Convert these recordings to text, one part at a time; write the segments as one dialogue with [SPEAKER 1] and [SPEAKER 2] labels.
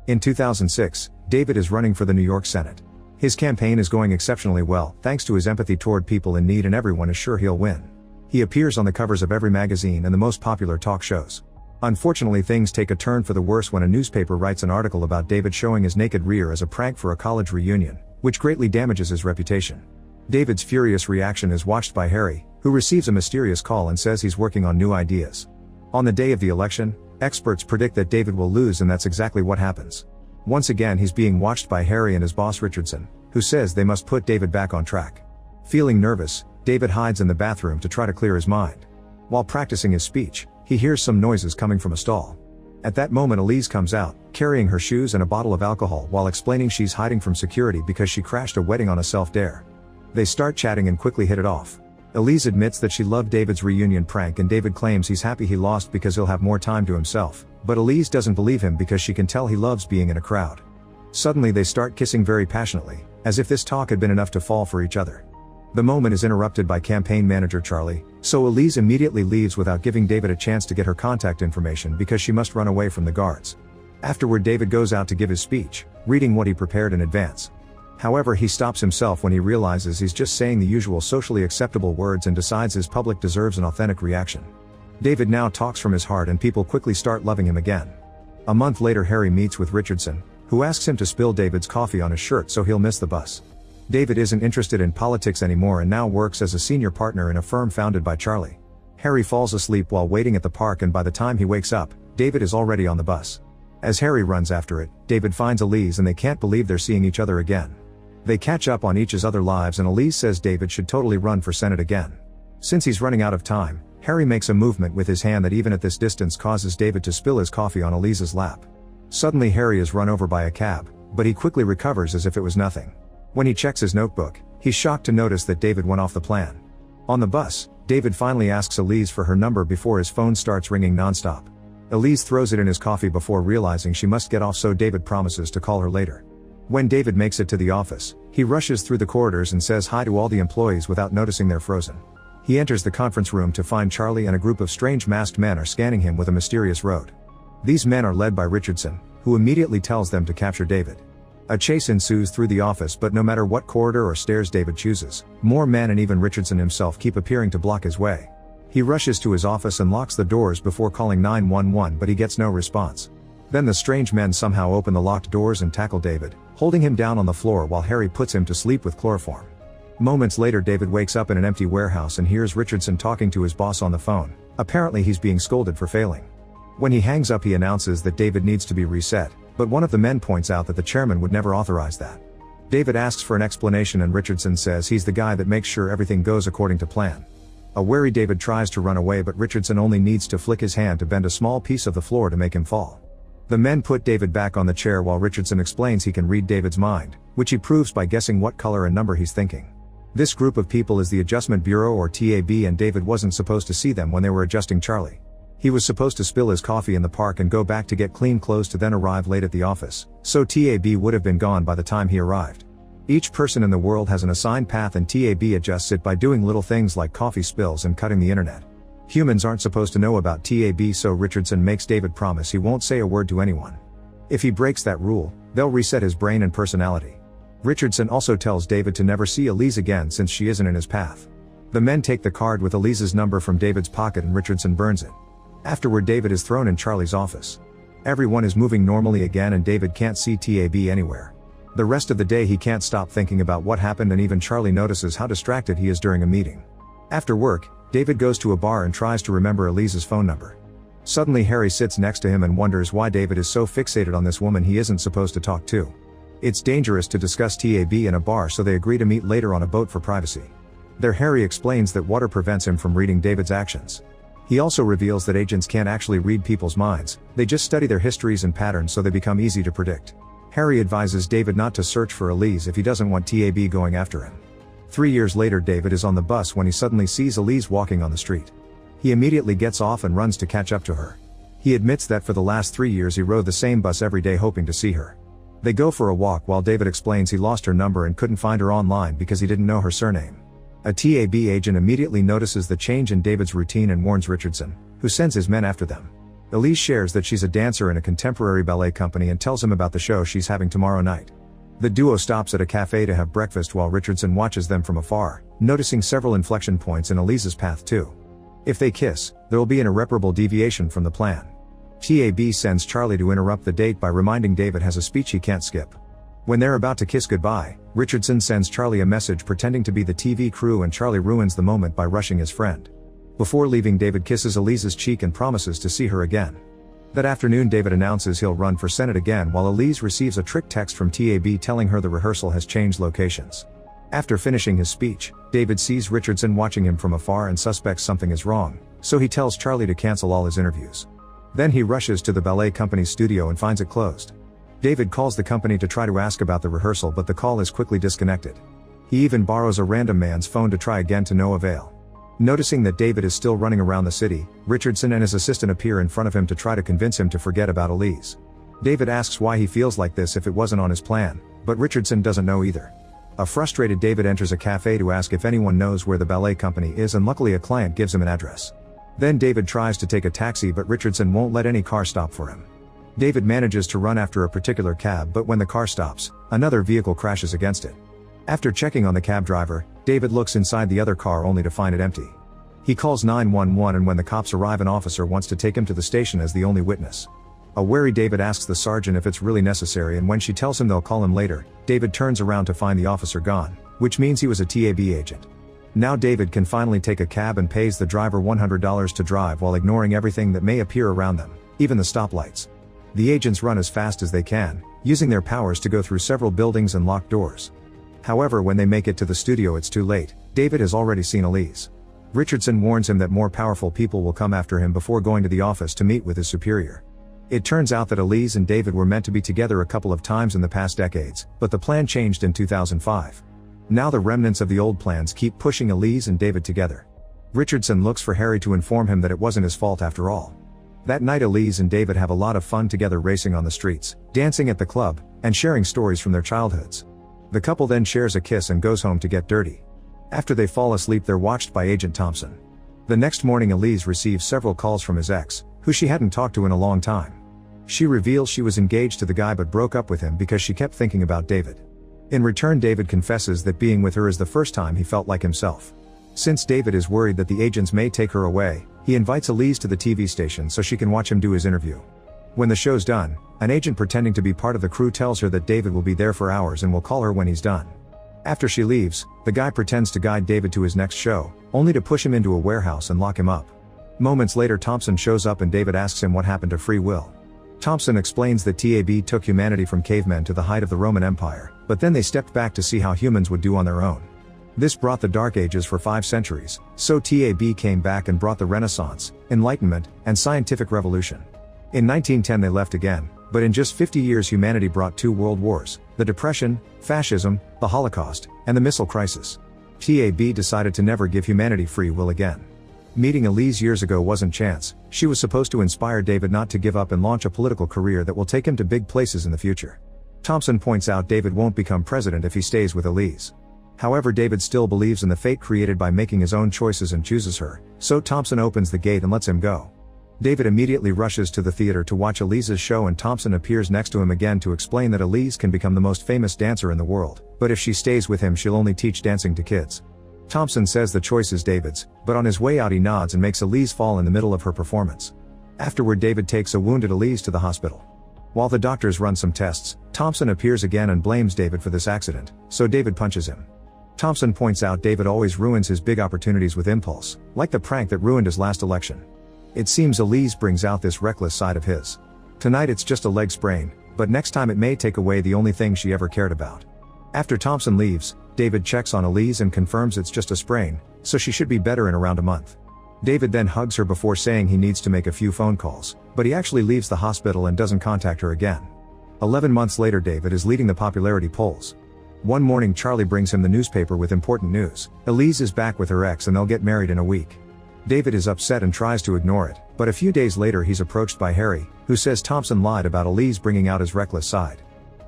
[SPEAKER 1] In 2006, David is running for the New York Senate. His campaign is going exceptionally well, thanks to his empathy toward people in need, and everyone is sure he'll win. He appears on the covers of every magazine and the most popular talk shows. Unfortunately, things take a turn for the worse when a newspaper writes an article about David showing his naked rear as a prank for a college reunion, which greatly damages his reputation. David's furious reaction is watched by Harry, who receives a mysterious call and says he's working on new ideas. On the day of the election, experts predict that David will lose, and that's exactly what happens. Once again, he's being watched by Harry and his boss Richardson, who says they must put David back on track. Feeling nervous, David hides in the bathroom to try to clear his mind. While practicing his speech, he hears some noises coming from a stall. At that moment, Elise comes out, carrying her shoes and a bottle of alcohol, while explaining she's hiding from security because she crashed a wedding on a self-dare. They start chatting and quickly hit it off. Elise admits that she loved David's reunion prank, and David claims he's happy he lost because he'll have more time to himself, but Elise doesn't believe him because she can tell he loves being in a crowd. Suddenly they start kissing very passionately, as if this talk had been enough to fall for each other. The moment is interrupted by campaign manager Charlie, so Elise immediately leaves without giving David a chance to get her contact information because she must run away from the guards. Afterward, David goes out to give his speech, reading what he prepared in advance. However, he stops himself when he realizes he's just saying the usual socially acceptable words and decides his public deserves an authentic reaction. David now talks from his heart, and people quickly start loving him again. A month later, Harry meets with Richardson, who asks him to spill David's coffee on his shirt so he'll miss the bus. David isn't interested in politics anymore and now works as a senior partner in a firm founded by Charlie. Harry falls asleep while waiting at the park, and by the time he wakes up, David is already on the bus. As Harry runs after it, David finds Elise and they can't believe they're seeing each other again. They catch up on each other's lives, and Elise says David should totally run for Senate again. Since he's running out of time, Harry makes a movement with his hand that even at this distance causes David to spill his coffee on Elise's lap. Suddenly Harry is run over by a cab, but he quickly recovers as if it was nothing. When he checks his notebook, he's shocked to notice that David went off the plan. On the bus, David finally asks Elise for her number before his phone starts ringing nonstop. Elise throws it in his coffee before realizing she must get off, so David promises to call her later. When David makes it to the office, he rushes through the corridors and says hi to all the employees without noticing they're frozen. He enters the conference room to find Charlie and a group of strange masked men are scanning him with a mysterious road. These men are led by Richardson, who immediately tells them to capture David. A chase ensues through the office, but no matter what corridor or stairs David chooses, more men and even Richardson himself keep appearing to block his way. He rushes to his office and locks the doors before calling 911, but he gets no response. Then the strange men somehow open the locked doors and tackle David, holding him down on the floor while Harry puts him to sleep with chloroform. Moments later, David wakes up in an empty warehouse and hears Richardson talking to his boss on the phone. Apparently he's being scolded for failing. When he hangs up, he announces that David needs to be reset, but one of the men points out that the chairman would never authorize that. David asks for an explanation, and Richardson says he's the guy that makes sure everything goes according to plan. A wary David tries to run away, but Richardson only needs to flick his hand to bend a small piece of the floor to make him fall. The men put David back on the chair while Richardson explains he can read David's mind, which he proves by guessing what color and number he's thinking. This group of people is the Adjustment Bureau, or TAB, and David wasn't supposed to see them when they were adjusting Charlie. He was supposed to spill his coffee in the park and go back to get clean clothes to then arrive late at the office, so TAB would have been gone by the time he arrived. Each person in the world has an assigned path, and TAB adjusts it by doing little things like coffee spills and cutting the internet. Humans aren't supposed to know about TAB, so Richardson makes David promise he won't say a word to anyone. If he breaks that rule, they'll reset his brain and personality. Richardson also tells David to never see Elise again since she isn't in his path. The men take the card with Elise's number from David's pocket and Richardson burns it. Afterward, David is thrown in Charlie's office. Everyone is moving normally again and David can't see TAB anywhere. The rest of the day he can't stop thinking about what happened, and even Charlie notices how distracted he is during a meeting. After work, David goes to a bar and tries to remember Elise's phone number. Suddenly Harry sits next to him and wonders why David is so fixated on this woman he isn't supposed to talk to. It's dangerous to discuss TAB in a bar, so they agree to meet later on a boat for privacy. There Harry explains that water prevents him from reading David's actions. He also reveals that agents can't actually read people's minds, they just study their histories and patterns so they become easy to predict. Harry advises David not to search for Elise if he doesn't want TAB going after him. 3 years later, David is on the bus when he suddenly sees Elise walking on the street. He immediately gets off and runs to catch up to her. He admits that for the last 3 years he rode the same bus every day hoping to see her. They go for a walk while David explains he lost her number and couldn't find her online because he didn't know her surname. A TAB agent immediately notices the change in David's routine and warns Richardson, who sends his men after them. Elise shares that she's a dancer in a contemporary ballet company and tells him about the show she's having tomorrow night. The duo stops at a cafe to have breakfast while Richardson watches them from afar, noticing several inflection points in Elise's path too. If they kiss, there will be an irreparable deviation from the plan. TAB sends Charlie to interrupt the date by reminding David has a speech he can't skip. When they're about to kiss goodbye, Richardson sends Charlie a message pretending to be the TV crew, and Charlie ruins the moment by rushing his friend. Before leaving, David kisses Elise's cheek and promises to see her again. That afternoon, David announces he'll run for Senate again, while Elise receives a trick text from TAB telling her the rehearsal has changed locations. After finishing his speech, David sees Richardson watching him from afar and suspects something is wrong, so he tells Charlie to cancel all his interviews. Then he rushes to the ballet company's studio and finds it closed. David calls the company to try to ask about the rehearsal, but the call is quickly disconnected. He even borrows a random man's phone to try again, to no avail. Noticing that David is still running around the city, Richardson and his assistant appear in front of him to try to convince him to forget about Elise. David asks why he feels like this if it wasn't on his plan, but Richardson doesn't know either. A frustrated David enters a cafe to ask if anyone knows where the ballet company is, and luckily a client gives him an address. Then David tries to take a taxi, but Richardson won't let any car stop for him. David manages to run after a particular cab, but when the car stops, another vehicle crashes against it. After checking on the cab driver, David looks inside the other car only to find it empty. He calls 911, and when the cops arrive, an officer wants to take him to the station as the only witness. A wary David asks the sergeant if it's really necessary, and when she tells him they'll call him later, David turns around to find the officer gone, which means he was a TAB agent. Now David can finally take a cab and pays the driver $100 to drive while ignoring everything that may appear around them, even the stoplights. The agents run as fast as they can, using their powers to go through several buildings and lock doors. However, when they make it to the studio, it's too late. David has already seen Elise. Richardson warns him that more powerful people will come after him before going to the office to meet with his superior. It turns out that Elise and David were meant to be together a couple of times in the past decades, but the plan changed in 2005. Now the remnants of the old plans keep pushing Elise and David together. Richardson looks for Harry to inform him that it wasn't his fault after all. That night, Elise and David have a lot of fun together, racing on the streets, dancing at the club, and sharing stories from their childhoods. The couple then shares a kiss and goes home to get dirty. After they fall asleep, they're watched by Agent Thompson. The next morning, Elise receives several calls from his ex, who she hadn't talked to in a long time. She reveals she was engaged to the guy but broke up with him because she kept thinking about David. In return, David confesses that being with her is the first time he felt like himself. Since David is worried that the agents may take her away, he invites Elise to the TV station so she can watch him do his interview. When the show's done, an agent pretending to be part of the crew tells her that David will be there for hours and will call her when he's done. After she leaves, the guy pretends to guide David to his next show, only to push him into a warehouse and lock him up. Moments later, Thompson shows up and David asks him what happened to free will. Thompson explains that TAB took humanity from cavemen to the height of the Roman Empire, but then they stepped back to see how humans would do on their own. This brought the Dark Ages for 5 centuries, so TAB came back and brought the Renaissance, Enlightenment, and Scientific Revolution. In 1910 they left again, but in just 50 years humanity brought 2 world wars, the Depression, fascism, the Holocaust, and the missile crisis. TAB decided to never give humanity free will again. Meeting Elise years ago wasn't chance. She was supposed to inspire David not to give up and launch a political career that will take him to big places in the future. Thompson points out David won't become president if he stays with Elise. However, David still believes in the fate created by making his own choices and chooses her, so Thompson opens the gate and lets him go. David immediately rushes to the theater to watch Elise's show, and Thompson appears next to him again to explain that Elise can become the most famous dancer in the world, but if she stays with him she'll only teach dancing to kids. Thompson says the choice is David's, but on his way out he nods and makes Elise fall in the middle of her performance. Afterward, David takes a wounded Elise to the hospital. While the doctors run some tests, Thompson appears again and blames David for this accident, so David punches him. Thompson points out David always ruins his big opportunities with impulse, like the prank that ruined his last election. It seems Elise brings out this reckless side of his. Tonight it's just a leg sprain, but next time it may take away the only thing she ever cared about. After Thompson leaves, David checks on Elise and confirms it's just a sprain, so she should be better in around a month. David then hugs her before saying he needs to make a few phone calls, but he actually leaves the hospital and doesn't contact her again. 11 months later, David is leading the popularity polls. One morning, Charlie brings him the newspaper with important news. Elise is back with her ex and they'll get married in a week. David is upset and tries to ignore it, but a few days later he's approached by Harry, who says Thompson lied about Elise bringing out his reckless side.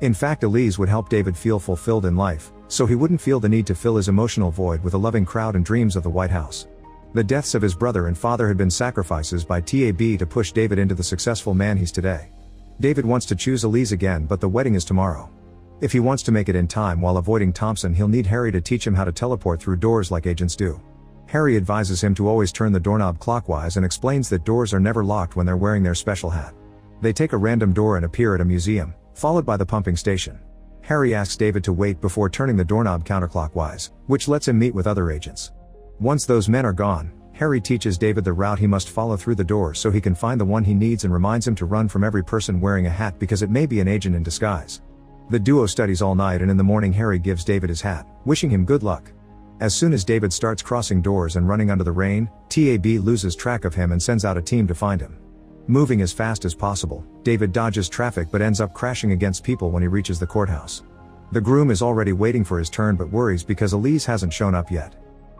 [SPEAKER 1] In fact, Elise would help David feel fulfilled in life, so he wouldn't feel the need to fill his emotional void with a loving crowd and dreams of the White House. The deaths of his brother and father had been sacrifices by TAB to push David into the successful man he's today. David wants to choose Elise again, but the wedding is tomorrow. If he wants to make it in time while avoiding Thompson, he'll need Harry to teach him how to teleport through doors like agents do. Harry advises him to always turn the doorknob clockwise and explains that doors are never locked when they're wearing their special hat. They take a random door and appear at a museum, followed by the pumping station. Harry asks David to wait before turning the doorknob counterclockwise, which lets him meet with other agents. Once those men are gone, Harry teaches David the route he must follow through the door so he can find the one he needs, and reminds him to run from every person wearing a hat because it may be an agent in disguise. The duo studies all night, and in the morning Harry gives David his hat, wishing him good luck. As soon as David starts crossing doors and running under the rain, TAB loses track of him and sends out a team to find him. Moving as fast as possible, David dodges traffic but ends up crashing against people when he reaches the courthouse. The groom is already waiting for his turn but worries because Elise hasn't shown up yet.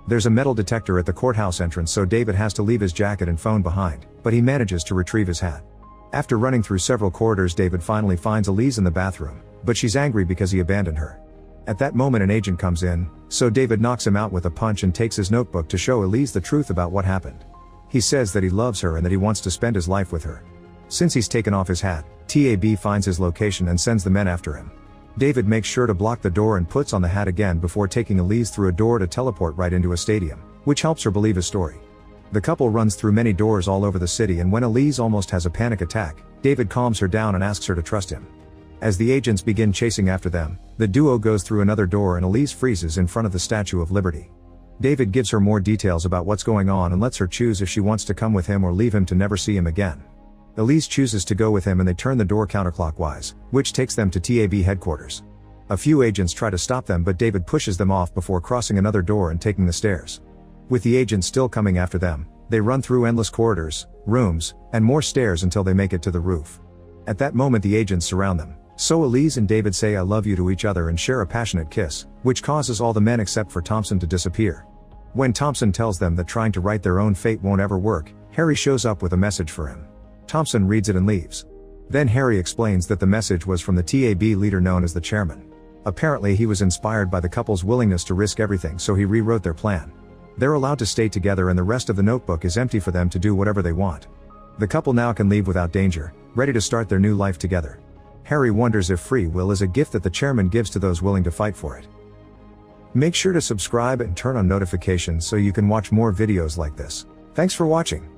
[SPEAKER 1] There's a metal detector at the courthouse entrance, so David has to leave his jacket and phone behind, but he manages to retrieve his hat. After running through several corridors, David finally finds Elise in the bathroom, but she's angry because he abandoned her. At that moment an agent comes in, so David knocks him out with a punch and takes his notebook to show Elise the truth about what happened. He says that he loves her and that he wants to spend his life with her. Since he's taken off his hat, TAB finds his location and sends the men after him. David makes sure to block the door and puts on the hat again before taking Elise through a door to teleport right into a stadium, which helps her believe his story. The couple runs through many doors all over the city, and when Elise almost has a panic attack, David calms her down and asks her to trust him. As the agents begin chasing after them, the duo goes through another door and Elise freezes in front of the Statue of Liberty. David gives her more details about what's going on and lets her choose if she wants to come with him or leave him to never see him again. Elise chooses to go with him and they turn the door counterclockwise, which takes them to TAB headquarters. A few agents try to stop them, but David pushes them off before crossing another door and taking the stairs. With the agents still coming after them, they run through endless corridors, rooms, and more stairs until they make it to the roof. At that moment the agents surround them, so Elise and David say "I love you" to each other and share a passionate kiss, which causes all the men except for Thompson to disappear. When Thompson tells them that trying to write their own fate won't ever work, Harry shows up with a message for him. Thompson reads it and leaves. Then Harry explains that the message was from the TAB leader known as the chairman. Apparently he was inspired by the couple's willingness to risk everything, so he rewrote their plan. They're allowed to stay together and the rest of the notebook is empty for them to do whatever they want. The couple now can leave without danger, ready to start their new life together. Harry wonders if free will is a gift that the chairman gives to those willing to fight for it. Make sure to subscribe and turn on notifications so you can watch more videos like this. Thanks for watching.